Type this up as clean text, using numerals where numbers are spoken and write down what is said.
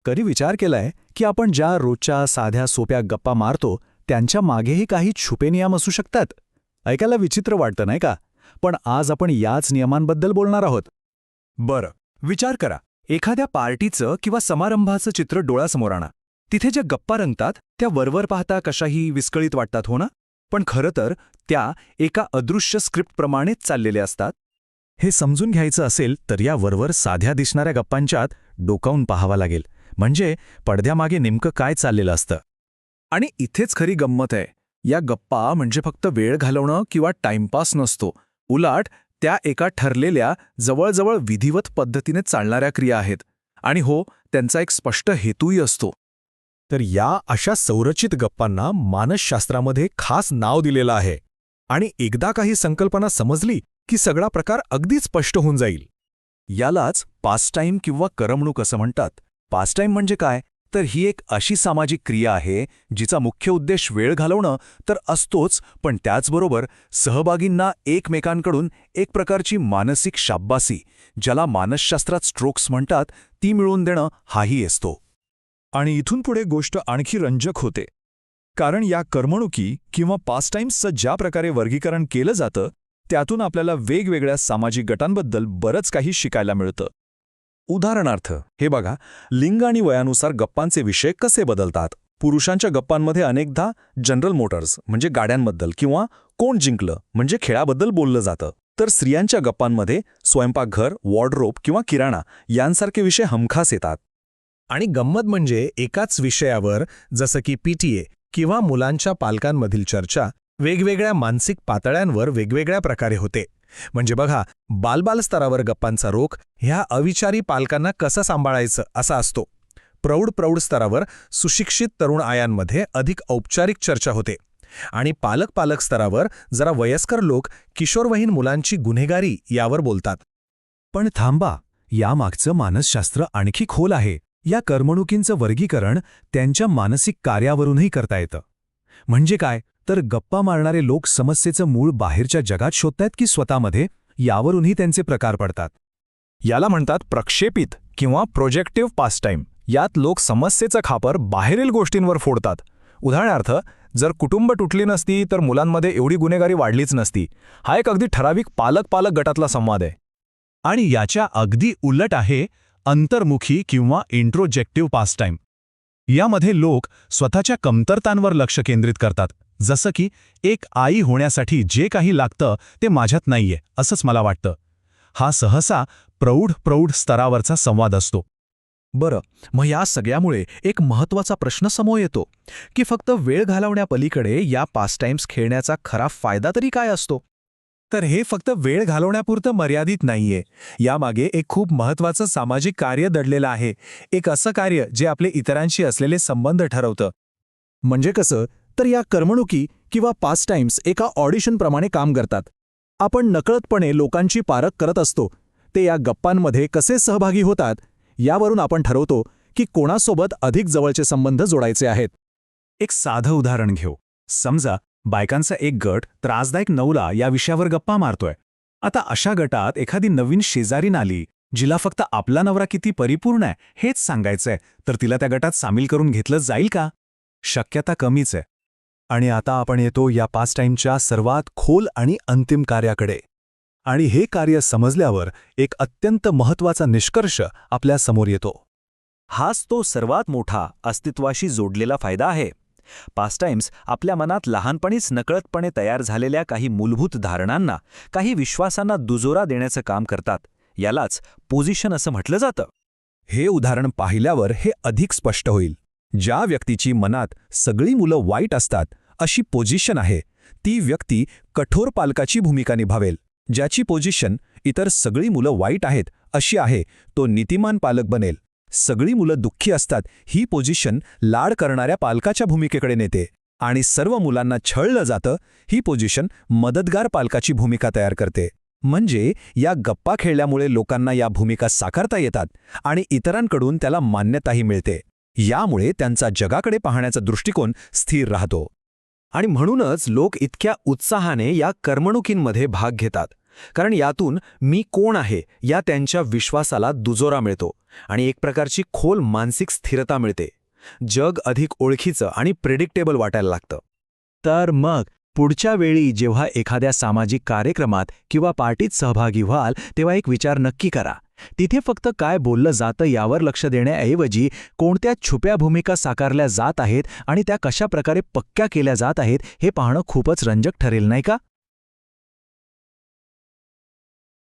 कधी विचार केलाय की आपण ज्या रोजच्या साध्या सोप्या गप्पा मारतो त्यांच्या मागेही काही छुपे नियम असू शकतात? ऐकायला विचित्र वाटतं नाही का? पण आज आपण याच नियमांबद्दल बोलणार आहोत. बरं, विचार करा. एखाद्या पार्टीचं किंवा समारंभाचं चित्र डोळ्यासमोर आणा. तिथे ज्या गप्पा रंगतात त्या वरवर पाहता कशाही विस्कळीत वाटतात, हो ना? पण खरं तर त्या एका अदृश्य स्क्रिप्टप्रमाणेच चाललेल्या असतात. हे समजून घ्यायचं असेल तर या वरवर साध्या दिसणाऱ्या गप्पांच्यात डोकावून पाहावं लागेल. म्हणजे पडद्यामागे नेमकं काय चाललेलं असतं. आणि इथेच खरी गंमत आहे. या गप्पा म्हणजे फक्त वेळ घालवणं किंवा टाइमपास नसतो. उलट त्या एका ठरलेल्या जवळजवळ विधिवत पद्धतीने चालणाऱ्या क्रिया आहेत. आणि हो, त्यांचा एक स्पष्ट हेतूही असतो. तर या अशा संरचित गप्पांना मानसशास्त्रामध्ये खास नाव दिलेलं आहे. आणि एकदा काही संकल्पना समजली की सगळा प्रकार अगदी स्पष्ट होऊन जाईल. यालाच पास्टाईम किंवा करमणूक असं म्हणतात. पास्टाईम म्हणजे काय? तर ही एक अशी सामाजिक क्रिया आहे जिचा मुख्य उद्देश वेळ घालवणं तर असतोच, पण त्याचबरोबर सहभागींना एकमेकांकडून एक प्रकारची मानसिक शाब्बासी, ज्याला मानसशास्त्रात स्ट्रोक्स म्हणतात, ती मिळवून देणं हाही असतो. आणि इथून पुढे गोष्ट आणखी रंजक होते. कारण या करमणुकी किंवा पास्टाईम्सचं ज्या प्रकारे वर्गीकरण केलं जातं त्यातून आपल्याला वेगवेगळ्या सामाजिक गटांबद्दल बरंच काही शिकायला मिळतं. उदाहरणार्थ, हे बघा, लिंग आणि वयानुसार गप्पांचे विषय कसे बदलतात. पुरुषांच्या गप्पांमध्ये अनेकदा जनरल मोटर्स म्हणजे गाड्यांबद्दल किंवा कोण जिंकलं म्हणजे खेळाबद्दल बोललं जातं. तर स्त्रियांच्या गप्पांमध्ये स्वयंपाकघर, वॉर्डरोब किंवा किराणा यांसारखे विषय हमखास येतात. आणि गंमत म्हणजे एकाच विषयावर जसं की PTA किंवा मुलांच्या पालकांमधील चर्चा वेगवेगळ्या मानसिक पातळ्यांवर वेगवेगळ्या प्रकारे होते. म्हणजे बघा, बालबाल स्तरावर गप्पांचा रोख ह्या अविचारी पालकांना कसं सांभाळायचं असा असतो. प्रौढ स्तरावर सुशिक्षित तरुण आयांमध्ये अधिक औपचारिक चर्चा होते. आणि पालक स्तरावर जरा वयस्कर लोक किशोरवयीन मुलांची गुन्हेगारी यावर बोलतात. पण थांबा, यामागचं मानसशास्त्र आणखी खोल आहे. या करमणुकींचं वर्गीकरण त्यांच्या मानसिक कार्यावरूनही करता येतं. म्हणजे काय? तर गप्पा मारणारे लोक समस्येचं मूळ बाहेरच्या जगात शोधतायत की स्वतःमध्ये, यावरूनही त्यांचे प्रकार पडतात. याला म्हणतात प्रक्षेपित किंवा प्रोजेक्टिव्ह पास्टाईम. यात लोक समस्येचं खापर बाहेरील गोष्टींवर फोडतात. उदाहरणार्थ, जर कुटुंब तुटली नसती तर मुलांमध्ये एवढी गुन्हेगारी वाढलीच नसती. हा एक अगदी ठराविक पालक गटातला संवाद आहे. आणि याच्या अगदी उलट आहे अंतर्मुखी किंवा इंट्रोजेक्टिव्ह पास्टाईम. यामध्ये लोक स्वतःच्या कमतरतांवर लक्ष केंद्रित करतात. जसं की एक आई होण्यासाठी जे काही लागतं ते माझ्यात नाहीये असंच मला वाटतं. हा सहसा प्रौढ स्तरावरचा संवाद असतो. बरं, मग या सगळ्यामुळे एक महत्त्वाचा प्रश्न समोर येतो की फक्त वेळ घालवण्यापलीकडे या पास्टाईम्स खेळण्याचा खरा फायदा तरी काय असतो? तर हे फक्त वेळ घालवण्यापुरतं मर्यादित नाहीये. यामागे एक खूप महत्त्वाचं सामाजिक कार्य दडलेलं आहे. एक असं कार्य जे आपले इतरांशी असलेले संबंध ठरवतं. म्हणजे कसं? तर या करमणुकी किंवा पास्टाईम्स एका ऑडिशनप्रमाणे काम करतात. आपण नकळतपणे लोकांची पारख करत असतो. ते या गप्पांमध्ये कसे सहभागी होतात यावरून आपण ठरवतो की कोणासोबत अधिक जवळचे संबंध जोडायचे आहेत. एक साधं उदाहरण घेऊ. समजा बायकांचा एक गट त्रासदायक नवला या विषयावर गप्पा मारतोय. आता अशा गटात एखादी नवीन शेजारीण आली जिला फक्त आपला नवरा किती परिपूर्ण आहे हेच सांगायचंय, तर तिला त्या गटात सामील करून घेतलं जाईल का? शक्यता कमीच आहे. आणि आता आपण येतो या पास्टाईमच्या सर्वात खोल आणि अंतिम कार्याकडे. आणि हे कार्य समजल्यावर एक अत्यंत महत्त्वाचा निष्कर्ष आपल्या समोर येतो. हाच तो सर्वात मोठा अस्तित्वाशी जोडलेला फायदा आहे. पास्टाईम्स आपल्या मनात लहानपणीच नकळतपणे तयार झालेल्या काही मूलभूत धारणांना, काही विश्वासांना दुजोरा देण्याचं काम करतात. यालाच पोझिशन असं म्हटलं जातं. हे उदाहरण पाहिल्यावर हे अधिक स्पष्ट होईल. ज्या व्यक्तीची मनात सगळी मुलं वाईट असतात अशी पोझिशन आहे, ती व्यक्ती कठोर पालकाची भूमिका निभावेल. ज्याची पोझिशन इतर सगळी मुलं वाईट आहेत अशी आहे, तो नीतिमान पालक बनेल. सगळी मुलं दुःखी असतात ही पोझिशन लाड करणाऱ्या पालकाच्या भूमिकेकडे नेते. आणि सर्व मुलांना छळलं जातं ही पोझिशन मदतगार पालकाची भूमिका तयार करते. म्हणजे या गप्पा खेळल्यामुळे लोकांना या भूमिका साकारता येतात आणि इतरांकडून त्याला मान्यताही मिळते. यामुळे त्यांचा जगाकडे पाहण्याचा दृष्टिकोन स्थिर राहतो. आणि म्हणूनच लोक इतक्या उत्साहाने या करमणुकींमध्ये भाग घेतात. कारण यातून मी कोण आहे या त्यांच्या विश्वासाला दुजोरा मिळतो आणि एक प्रकारची खोल मानसिक स्थिरता मिळते. जग अधिक ओळखीचं आणि प्रेडिक्टेबल वाटायला लागतं. तर मग पुढच्या वेळी जेव्हा एखाद्या सामाजिक कार्यक्रमात किंवा पार्टीत सहभागी व्हाल तेव्हा एक विचार नक्की करा. तिथे फक्त काय बोललं जातं यावर लक्ष देण्याऐवजी कोणत्या छुप्या भूमिका साकारल्या जात आहेत आणि त्या कशा प्रकारे पक्क्या केल्या जात आहेत हे पाहणं खूपच रंजक ठरेल, नाही का?